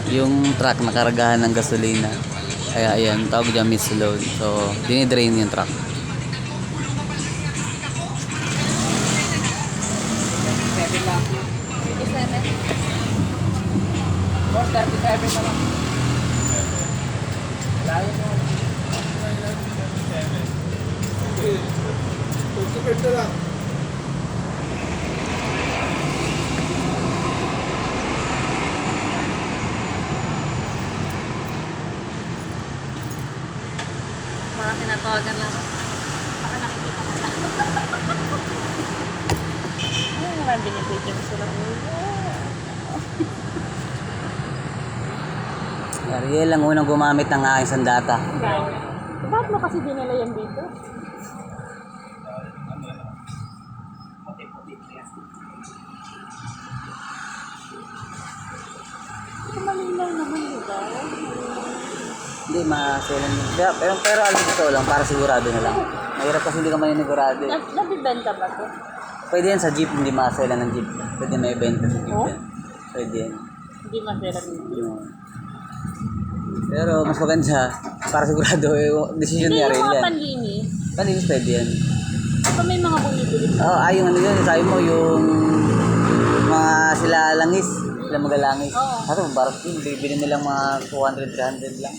yung truck nakaragahan ng gasolina. Kaya ayan, tawag dyan misload. So, dinidrain yung truck. Mga tinatawagan lang. Baka nakikita ko lang. Ay, naman binibigyan ko sila. Ariel lang unang gumamit ng aking sandata. Bakit mo kasi dinala yan dito? Ito malinaw naman, diba? Hindi, maselan yun. Pero alam ko lang, para sigurado na lang. Mahirap kasi hindi ka maninigurado eh. Nabibenta ba to? Pwede yan sa jeep, hindi maselan ng jeep. Pwede may benta sa jeep Oh? yan. Pwede yan. Hindi masira dito. Yun. Pero mas maganda, para sigurado, decision Hindi niya yung rin mga yan. panlinis. Palinis pwede yan. Ito may mga bumibili. Yung ano yun, sabi mo, yung mga sila langis, sila magalangis. Oo. Kaso, parang bibili nilang mga 200, 300 lang.